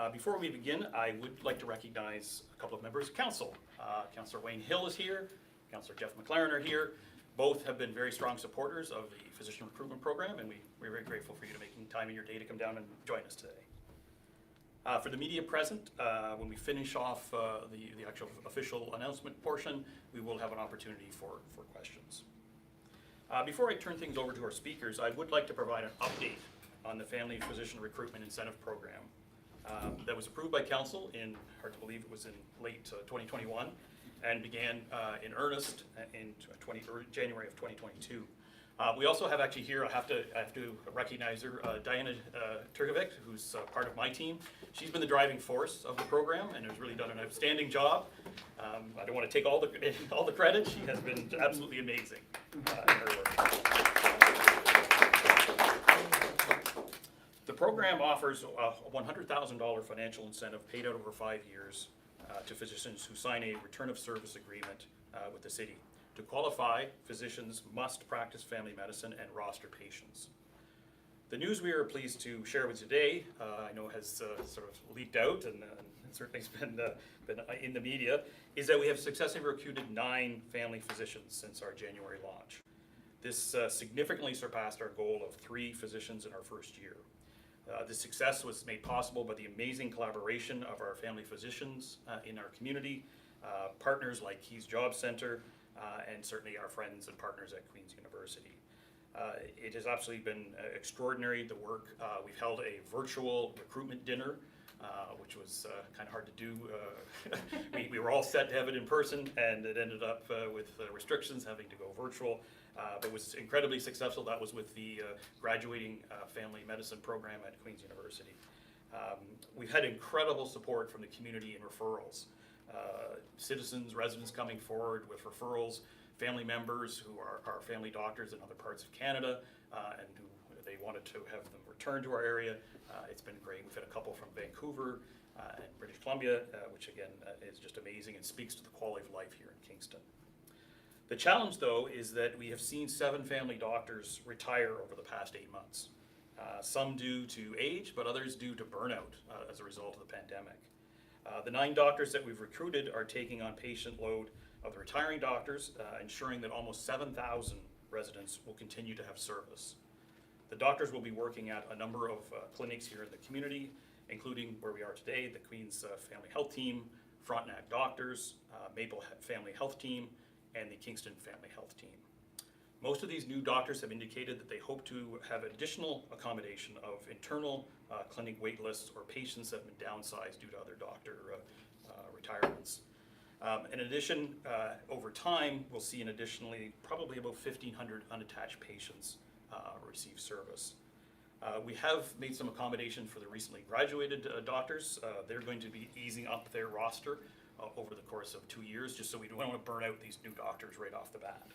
Before we begin, I would like to recognize a couple of members of council. Councillor Wayne Hill is here, Councillor Jeff McLaren are here. Both have been very strong supporters of the physician recruitment program, and we're very grateful for you to making time in your day to come down and join us today. For the media present, when we finish off the actual official announcement portion, we will have an opportunity for questions. Before I turn things over to our speakers, I would like to provide an update on the Family Physician Recruitment Incentive Program that was approved by Council in, hard to believe it was in late 2021, and began in earnest in January of 2022. We also have actually here, I have to recognize her, Diana Turkovic, who's part of my team. She's been the driving force of the program and has really done an outstanding job. I don't want to take all the credit. She has been absolutely amazing in her work. The program offers a $100,000 financial incentive paid out over 5 years to physicians who sign a return of service agreement with the city. To qualify, physicians must practice family medicine and roster patients. The news we are pleased to share with you today, I know has sort of leaked out and certainly has been in the media, is that we have successfully recruited 9 family physicians since our January launch. This significantly surpassed our goal of 3 physicians in our first year. This success was made possible by the amazing collaboration of our family physicians in our community, partners like Keys Job Centre, and certainly our friends and partners at Queen's University. It has absolutely been extraordinary, the work. We've held a virtual recruitment dinner, which was kind of hard to do. We were all set to have it in person, and it ended up with restrictions having to go virtual. But it was incredibly successful. That was with the graduating family medicine program at Queen's University. We've had incredible support from the community and referrals. Citizens, residents coming forward with referrals, family members who are family doctors in other parts of Canada, and who they wanted to have them return to our area. It's been great. We've had a couple from Vancouver and British Columbia, which again is just amazing and speaks to the quality of life here in Kingston. The challenge, though, is that we have seen 7 family doctors retire over the past 8 months. Some due to age, but others due to burnout as a result of the pandemic. The 9 doctors that we've recruited are taking on patient load of the retiring doctors, ensuring that almost 7,000 residents will continue to have service. The doctors will be working at a number of clinics here in the community, including where we are today, the Queen's Family Health Team, Frontenac Doctors, Maple Family Health Team, and the Kingston Family Health Team. Most of these new doctors have indicated that they hope to have additional accommodation of internal clinic wait lists or patients that have been downsized due to other doctor retirements. In addition, over time, we'll see an additionally probably about 1,500 unattached patients receive service. We have made some accommodation for the recently graduated doctors. They're going to be easing up their roster over the course of 2 years, just so we don't want to burn out these new doctors right off the bat.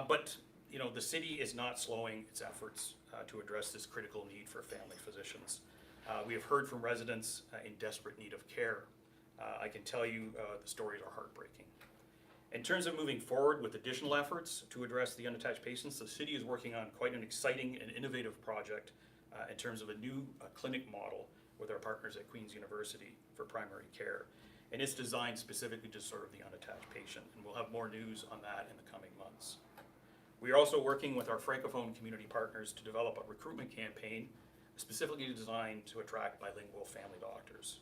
But you know, the city is not slowing its efforts to address this critical need for family physicians. We have heard from residents in desperate need of care. I can tell you the stories are heartbreaking. In terms of moving forward with additional efforts to address the unattached patients, the city is working on quite an exciting and innovative project in terms of a new clinic model with our partners at Queen's University for primary care. And it's designed specifically to serve the unattached patient, and we'll have more news on that in the coming months. We are also working with our Francophone community partners to develop a recruitment campaign specifically designed to attract bilingual family doctors.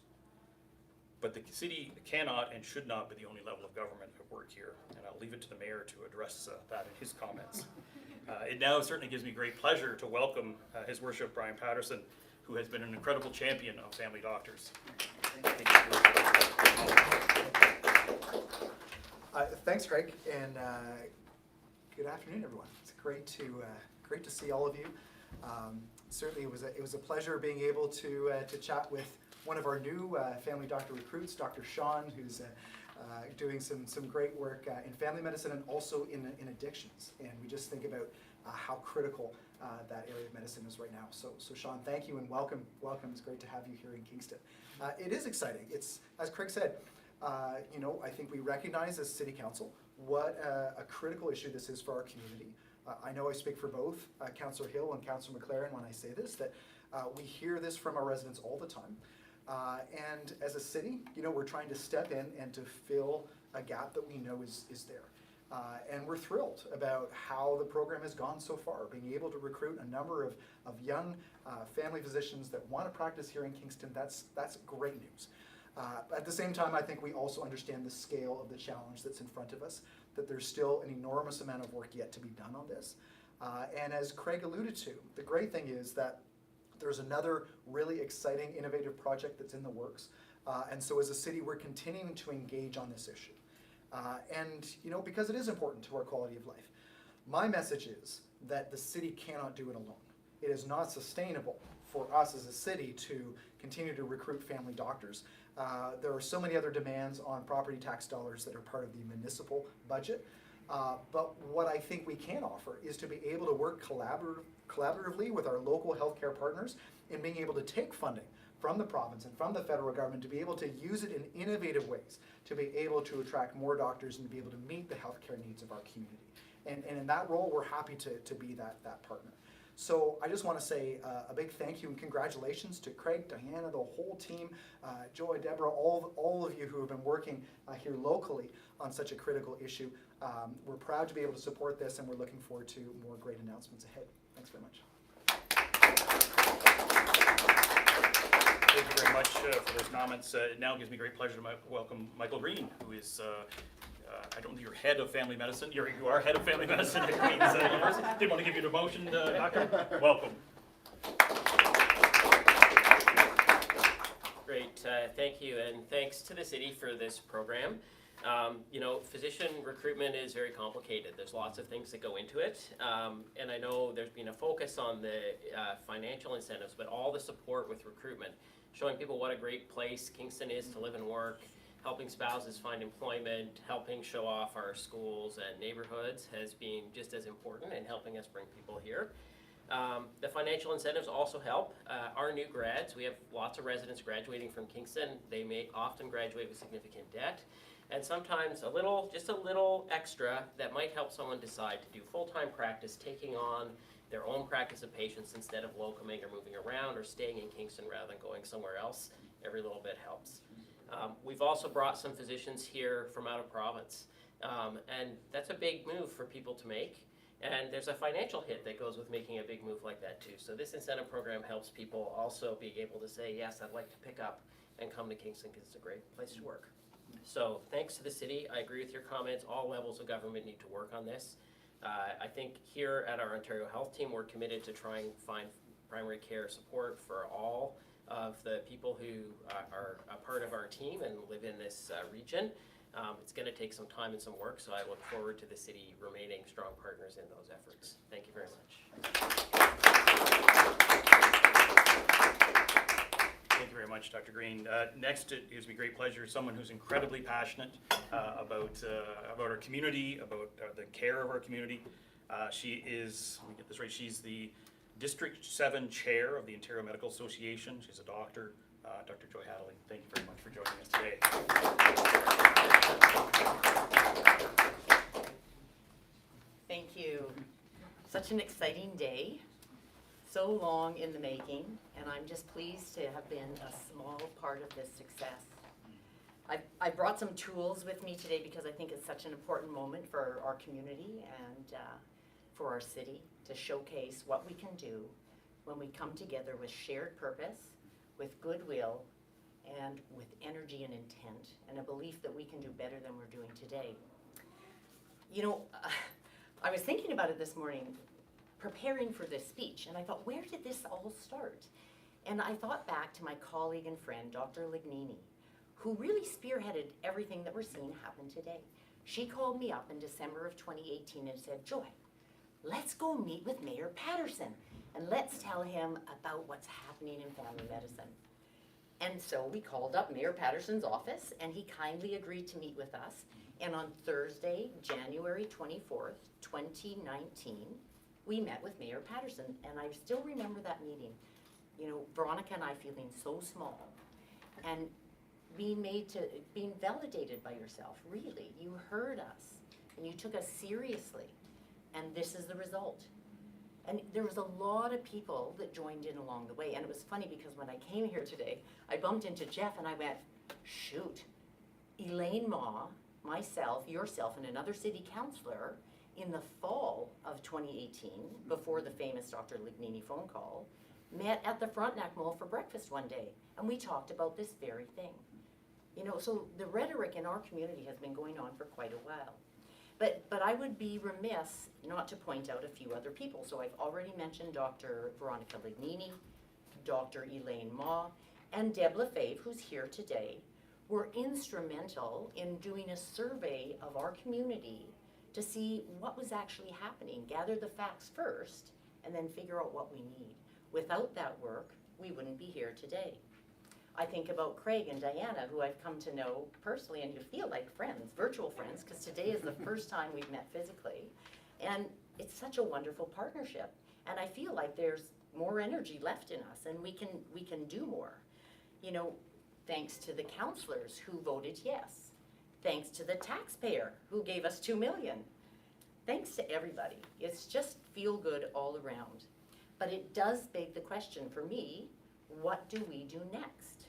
But the city cannot and should not be the only level of government at work here, and I'll leave it to the mayor to address that in his comments. It now certainly gives me great pleasure to welcome His Worship Brian Patterson, who has been an incredible champion of family doctors. Thanks, Craig, and good afternoon, everyone. It's great to see all of you. Certainly, it was a pleasure being able to chat with one of our new family doctor recruits, Dr. Sean, who's doing some great work in family medicine and also in addictions. And we just think about how critical that area of medicine is right now. So Sean, thank you and welcome. Welcome. It's great to have you here in Kingston. It is exciting. It's, as Craig said, you know, I think we recognize as City Council what a critical issue this is for our community. I know I speak for both Councillor Hill and Councillor McLaren when I say this, that We hear this from our residents all the time. And as a city, we're trying to step in and to fill a gap that we know is there. And we're thrilled about how the program has gone so far, being able to recruit a number of young family physicians that want to practice here in Kingston. That's great news. At the same time, I think we also understand the scale of the challenge that's in front of us, that there's still an enormous amount of work yet to be done on this. And as Craig alluded to, the great thing is that there's another really exciting, innovative project that's in the works. And so as a city, we're continuing to engage on this issue. And because it is important to our quality of life. My message is that the city cannot do it alone. It is not sustainable for us as a city to continue to recruit family doctors. There are so many other demands on property tax dollars that are part of the municipal budget. But what I think we can offer is to be able to work collaboratively with our local healthcare partners in being able to take funding from the province and from the federal government to be able to use it in innovative ways, to be able to attract more doctors and to be able to meet the healthcare needs of our community. And in that role, we're happy to be that partner. So I just want to say a big thank you and congratulations to Craig, Diana, the whole team, Joy, Deborah, all of you who have been working here locally on such a critical issue. We're proud to be able to support this, and we're looking forward to more great announcements ahead. Thanks very much. Thank you very much for those comments. It now gives me great pleasure to welcome Michael Green, who is, I don't know, you're head of family medicine. You are head of family medicine at Queen's University. Didn't want to give you the motion, Doctor. Welcome. Great, thank you, and thanks to the city for this program. Physician recruitment is very complicated. There's lots of things that go into it, and I know there's been a focus on the financial incentives, but all the support with recruitment, showing people what a great place Kingston is to live and work, helping spouses find employment, helping show off our schools and neighborhoods has been just as important in helping us bring people here. The financial incentives also help. Our new grads, we have lots of residents graduating from Kingston. They may often graduate with significant debt. And sometimes just a little extra that might help someone decide to do full-time practice, taking on their own practice of patients instead of locuming or moving around or staying in Kingston rather than going somewhere else. Every little bit helps. We've also brought some physicians here from out of province. And that's a big move for people to make. And there's a financial hit that goes with making a big move like that too. So this incentive program helps people also be able to say, yes, I'd like to pick up and come to Kingston because it's a great place to work. So thanks to the city. I agree with your comments. All levels of government need to work on this. I think here at our Ontario Health team, we're committed to try and find primary care support for all of the people who are a part of our team and live in this region. It's going to take some time and some work, so I look forward to the city remaining strong partners in those efforts. Thank you very much. Thank you very much, Dr. Green. Next, it gives me great pleasure, someone who's incredibly passionate about our community, about the care of our community. She is, let me get this right, she's the District 7 Chair of the Ontario Medical Association. She's a doctor, Dr. Joy Hadley. Thank you very much for joining us today. Thank you. Such an exciting day. So long in the making, and I'm just pleased to have been a small part of this success. I brought some tools with me today because I think it's such an important moment for our community and for our city to showcase what we can do when we come together with shared purpose, with goodwill, and with energy and intent, and a belief that we can do better than we're doing today. I was thinking about it this morning, preparing for this speech, and I thought, where did this all start? And I thought back to my colleague and friend, Dr. Lignini, who really spearheaded everything that we're seeing happen today. She called me up in December of 2018 and said, Joy, let's go meet with Mayor Patterson, and let's tell him about what's happening in family medicine. And so we called up Mayor Patterson's office, and he kindly agreed to meet with us. And on Thursday, January 24th, 2019, we met with Mayor Patterson, and I still remember that meeting. Veronica and I feeling so small, and being validated by yourself. Really, you heard us, and you took us seriously, and this is the result. And there was a lot of people that joined in along the way. And it was funny because when I came here today, I bumped into Jeff and I went, shoot, Elaine Ma, myself, yourself, and another city councillor in the fall of 2018, before the famous Dr. Lignini phone call, met at the Frontenac Mall for breakfast one day. And we talked about this very thing. You know, so the rhetoric in our community has been going on for quite a while. But I would be remiss not to point out a few other people. So I've already mentioned Dr. Veronica Lignini, Dr. Elaine Ma, and Deb Lefebvre, who's here today, were instrumental in doing a survey of our community to see what was actually happening, gather the facts first, and then figure out what we need. Without that work, we wouldn't be here today. I think about Craig and Diana, who I've come to know personally and who feel like friends, virtual friends, because today is the first time we've met physically. And it's such a wonderful partnership. And I feel like there's more energy left in us and we can do more. You know, thanks to the councillors who voted yes. Thanks to the taxpayer who gave us $2 million. Thanks to everybody. It's just feel good all around. But it does beg the question for me, what do we do next?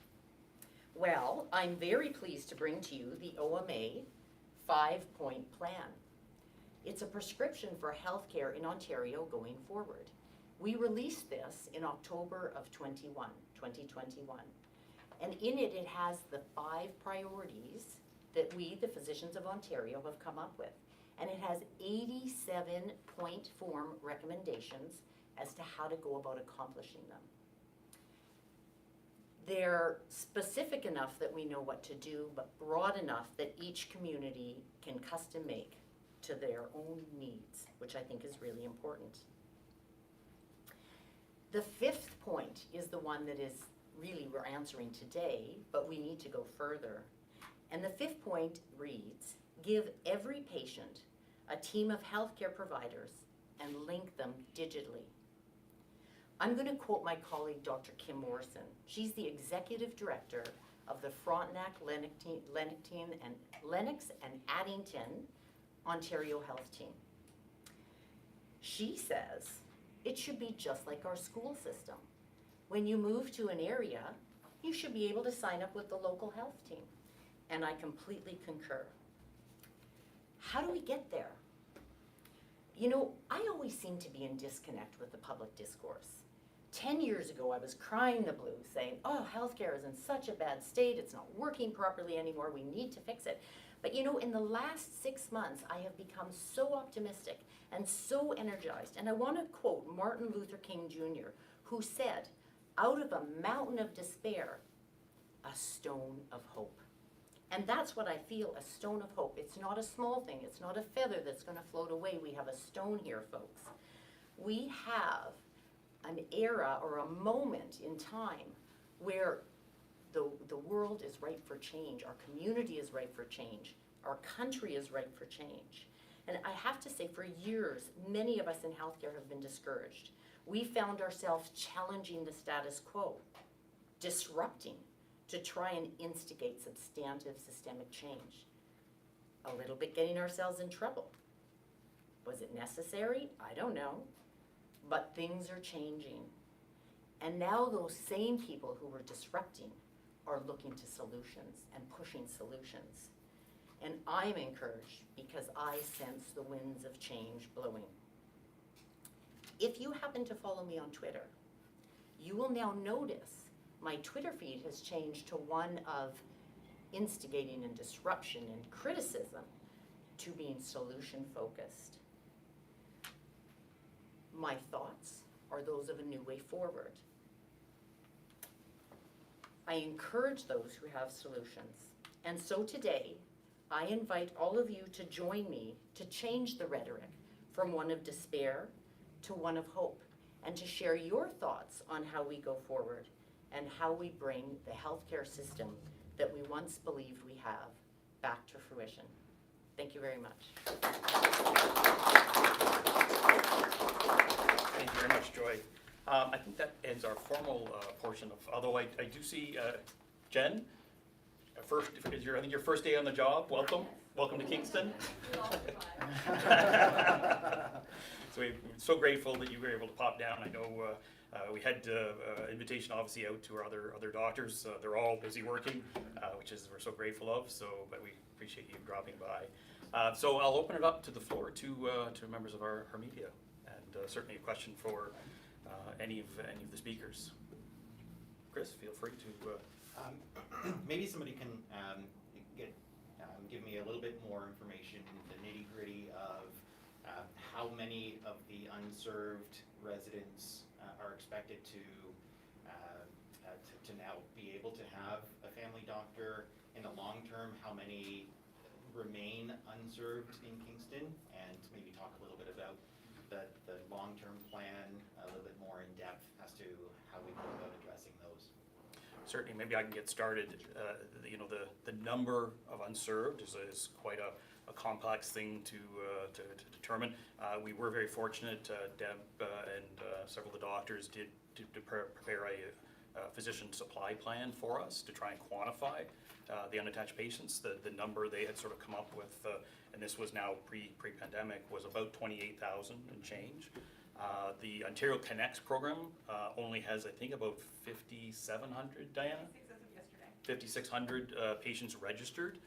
Well, I'm very pleased to bring to you the OMA 5-point plan. It's a prescription for healthcare in Ontario going forward. We released this in October of 2021. And in it, it has the 5 priorities that we, the Physicians of Ontario, have come up with. And it has 87-point form recommendations as to how to go about accomplishing them. They're specific enough that we know what to do, but broad enough that each community can custom make to their own needs, which I think is really important. The 5th point is the one that is really we're answering today, but we need to go further. And the 5th point reads, give every patient a team of healthcare providers and link them digitally. I'm going to quote my colleague, Dr. Kim Morrison. She's the executive director of the Frontenac, Lennox and Addington Ontario Health Team. She says, it should be just like our school system. When you move to an area, you should be able to sign up with the local health team. And I completely concur. How do we get there? You know, I always seem to be in disconnect with the public discourse. 10 years ago, I was crying the blues saying, oh, healthcare is in such a bad state, it's not working properly anymore, we need to fix it. But you know, in the last 6 months, I have become so optimistic and so energized. And I want to quote Martin Luther King Jr., who said, out of a mountain of despair, a stone of hope. And that's what I feel, a stone of hope. It's not a small thing. It's not a feather that's going to float away. We have a stone here, folks. We have an era or a moment in time where the world is ripe for change. Our community is ripe for change. Our country is ripe for change. And I have to say, for years, many of us in healthcare have been discouraged. We found ourselves challenging the status quo, disrupting, to try and instigate substantive systemic change. A little bit getting ourselves in trouble. Was it necessary? I don't know. But things are changing. And now those same people who were disrupting are looking to solutions and pushing solutions. And I'm encouraged because I sense the winds of change blowing. If you happen to follow me on Twitter, you will now notice my Twitter feed has changed to one of instigating and disruption and criticism to being solution focused. My thoughts are those of a new way forward. I encourage those who have solutions. And so today, I invite all of you to join me to change the rhetoric from one of despair to one of hope, and to share your thoughts on how we go forward and how we bring the healthcare system that we once believed we have back to fruition. Thank you very much. Thank you very much, Joy. I think that ends our formal portion of, although I do see Jen, I think your first day on the job, welcome. welcome to Kingston. So we're so grateful that you were able to pop down. I know we had invitation obviously out to our other doctors. They're all busy working, which is we're so grateful of. So, but we appreciate you dropping by. So I'll open it up to the floor to members of our media, and certainly a question for any of the speakers. Chris, feel free to. Maybe somebody can give me a little bit more information, the nitty-gritty of how many of the unserved residents are expected to now be able to have a family doctor in the long term. How many remain unserved in Kingston, and maybe talk a little bit about the long-term plan a little bit more in depth as to how we go about addressing those. Certainly, maybe I can get started. The number of unserved is quite a complex thing to determine. We were very fortunate. Deb and several of the doctors did prepare a physician supply plan for us to try and quantify the unattached patients. The number they had sort of come up with, and this was now pre-pandemic, was about 28,000 and change. The Ontario Connects program only has, I think, about 5,700, Diana? 5,600 patients registered,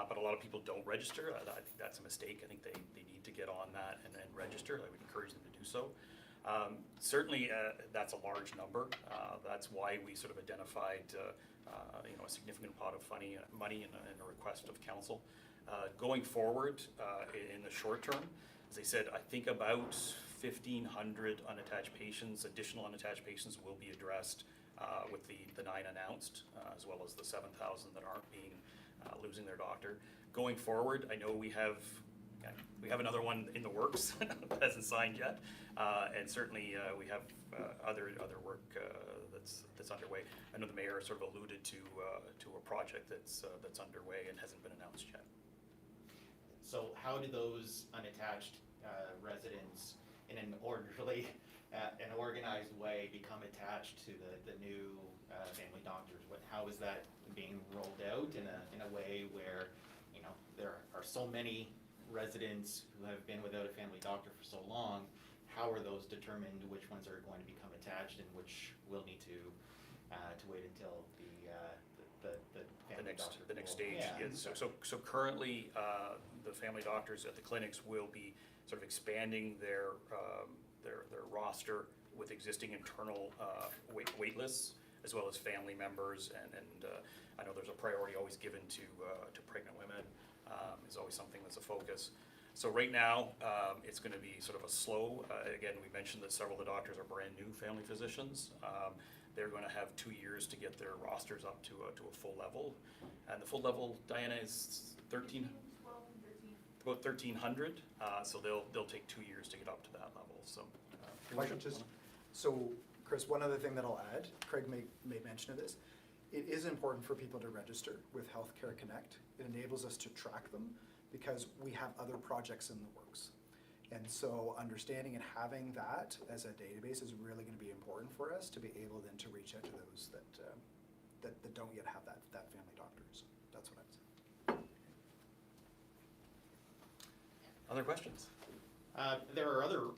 but a lot of people don't register. I think that's a mistake. I think they need to get on that and register. I would encourage them to do so. Certainly, that's a large number. That's why we sort of identified a significant pot of money and a request of council. Going forward, in the short term, as I said, I think about 1,500 unattached patients, additional unattached patients will be addressed with the 9 announced, as well as the 7,000 that aren't losing their doctor. Going forward, I know we have another one in the works that hasn't signed yet, and certainly we have other work that's underway. I know the mayor sort of alluded to a project that's underway and hasn't been announced yet. So how do those unattached residents in an orderly and organized way become attached to the new family doctors? How is that being rolled out in a way where, there are so many residents who have been without a family doctor for so long? How are those determined, which ones are going to become attached and which will need to wait until the family doctor the next stage? Yeah. Yes. So currently, the family doctors at the clinics will be sort of expanding their roster with existing internal wait lists, as well as family members, and I know there's a priority always given to pregnant women. Is always something that's a focus. So right now, it's going to be sort of a slow. Again, we mentioned that several of the doctors are brand new family physicians. They're going to have 2 years to get their rosters up to a full level, and the full level, Diana, is 13. About 1,300. So they'll take 2 years to get up to that level. So. If I could just, so Chris, one other thing that I'll add, Craig made mention of this, it is important for people to register with Healthcare Connect. It enables us to track them because we have other projects in the works. And so understanding and having that as a database is really going to be important for us to be able then to reach out to those that don't yet have that family doctor. So that's what I'd say. Other questions? There are other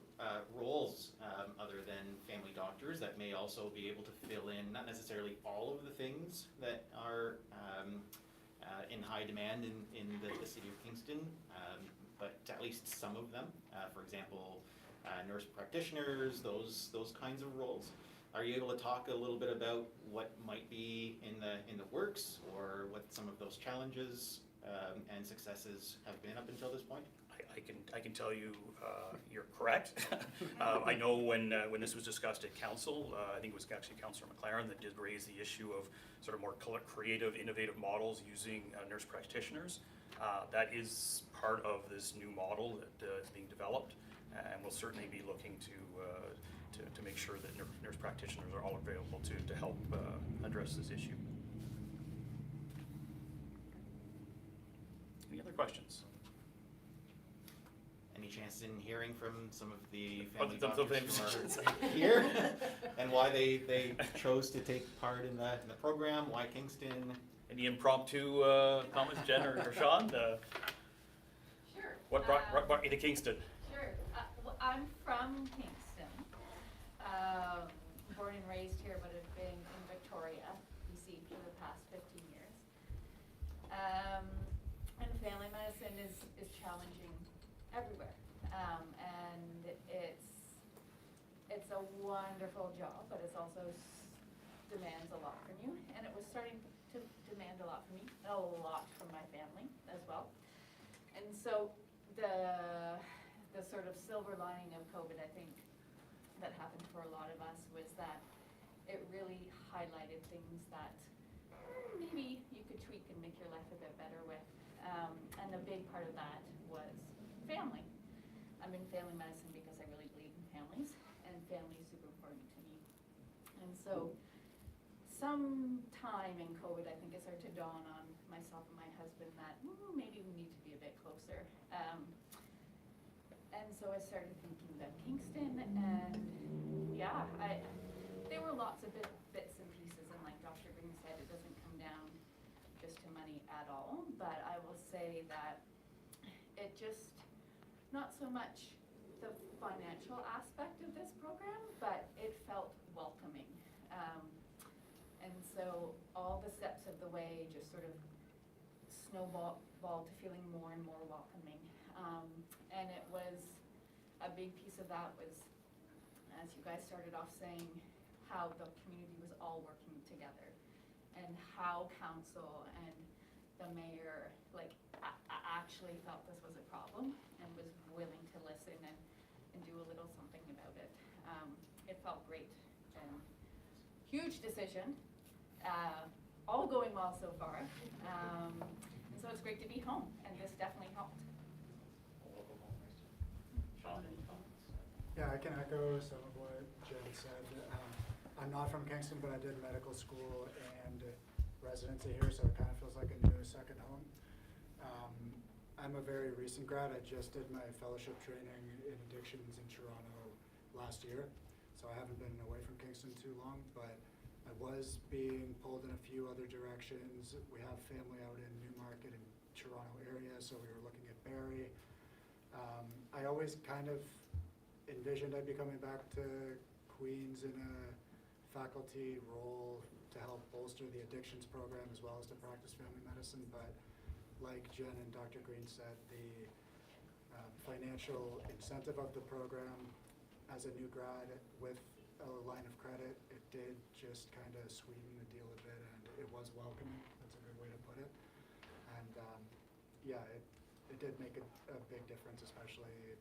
roles other than family doctors that may also be able to fill in, not necessarily all of the things that are in high demand in the City of Kingston, but at least some of them. For example, nurse practitioners, those kinds of roles. Are you able to talk a little bit about what might be in the works, or what some of those challenges and successes have been up until this point? I can tell you you're correct. I know when this was discussed at council, I think it was actually Councillor McLaren that did raise the issue of sort of more creative, innovative models using nurse practitioners. That is part of this new model that is being developed, and we'll certainly be looking to make sure that nurse practitioners are all available to help address this issue. Any other questions? Any chance in hearing from some of the Oh, family the doctors physicians. who are here and why they chose to take part in the program? Why Kingston? Any impromptu comments, Jen or Sean? What brought you to Kingston? Sure. Well, I'm from Kingston. Born and raised here, but have been in Victoria, BC for the past 15 years. And family medicine is challenging everywhere. And it's a wonderful job, but it's also demands a lot from you. And it was starting to demand a lot from me, and a lot from my family as well. And so the sort of silver lining of COVID, I think, that happened for a lot of us was that it really highlighted things that maybe you could tweak and make your life a bit better with. And a big part of that was family. I'm in family medicine because I really believe in families, and family is super important to me. And so sometime in COVID, I think it started to dawn on myself and my husband that maybe we need to be a bit closer. And so I started thinking about Kingston, and yeah, there were lots of bits and pieces, and like Dr. Green said, it doesn't come down just to money at all, but I will say that it just, not so much the financial aspect of this program, but it felt welcoming. And so all the steps of the way just sort of snowballed to feeling more and more welcoming. And it was, a big piece of that was, as you guys started off saying, how the community was all working together, and how council and the mayor actually felt this was a problem and was willing to listen and do a little something about it. It felt great, and huge decision, all going well so far. And so it's great to be home, and this definitely helped. Yeah, I can echo some of what Jen said. I'm not from Kingston, but I did medical school and residency here, so it kind of feels like a new second home. I'm a very recent grad. I just did my fellowship training in addictions in Toronto last year, so I haven't been away from Kingston too long, but I was being pulled in a few other directions. We have family out in Newmarket and Toronto area, so we were looking at Barrie. I always kind of envisioned I'd be coming back to Queens in a faculty role to help bolster the addictions program as well as to practice family medicine, but like Jen and Dr. Green said, the financial incentive of the program as a new grad with a line of credit, it did just kind of sweeten the deal a bit, and it was welcoming. That's a good way to put it. And yeah, it did make a big difference, especially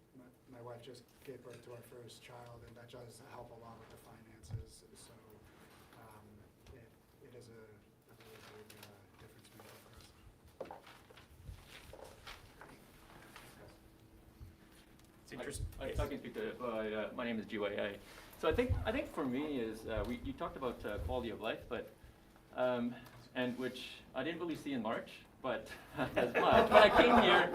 my wife just gave birth to our first child, and that does help a lot with the finances. So it is a really big difference maker for us. It's interesting. I can speak to it. My name is GYA. So I think for me is you talked about quality of life, but and which I didn't really see in March, but as much. When I came here,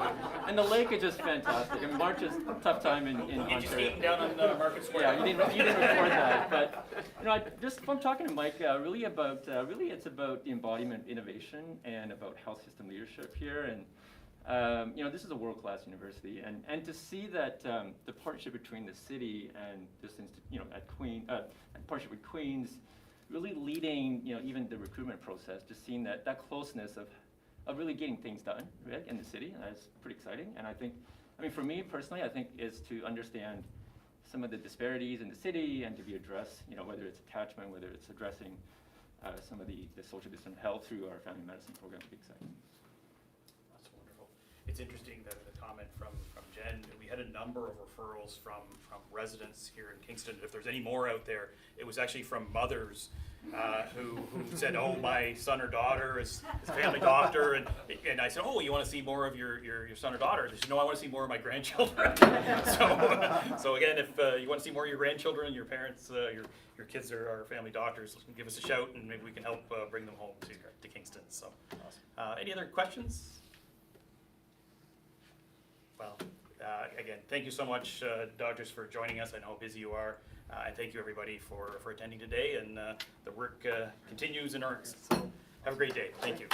and the lake is just fantastic. I mean, March is a tough time in You just Ontario. eating down on Market Square. Yeah, you didn't record that, but just from talking to Mike, really it's about the embodiment innovation and about health system leadership here, and this is a world-class university, and to see that the partnership between the city and this partnership with Queens, really leading even the recruitment process, just seeing that closeness of really getting things done, right, in the city. That's pretty exciting. And I think, for me personally, I think is to understand some of the disparities in the city and to be addressed, whether it's attachment, whether it's addressing some of the social determinants of health through our family medicine program. Would be exciting. That's wonderful. It's interesting that the comment from Jen, we had a number of referrals from residents here in Kingston. If there's any more out there, it was actually from mothers who said, "Oh, my son or daughter is a family doctor," and I said, "Oh, you want to see more of your son or daughter?" They said, "No, I want to see more of my grandchildren." so again, if you want to see more of your grandchildren, your parents, your kids are family doctors, give us a shout, and maybe we can help bring them home to Kingston. So, any other questions? Well, again, thank you so much, doctors, for joining us. I know how busy you are. And thank you, everybody, for attending today. And the work continues in earnest. So have a great day. Thank you.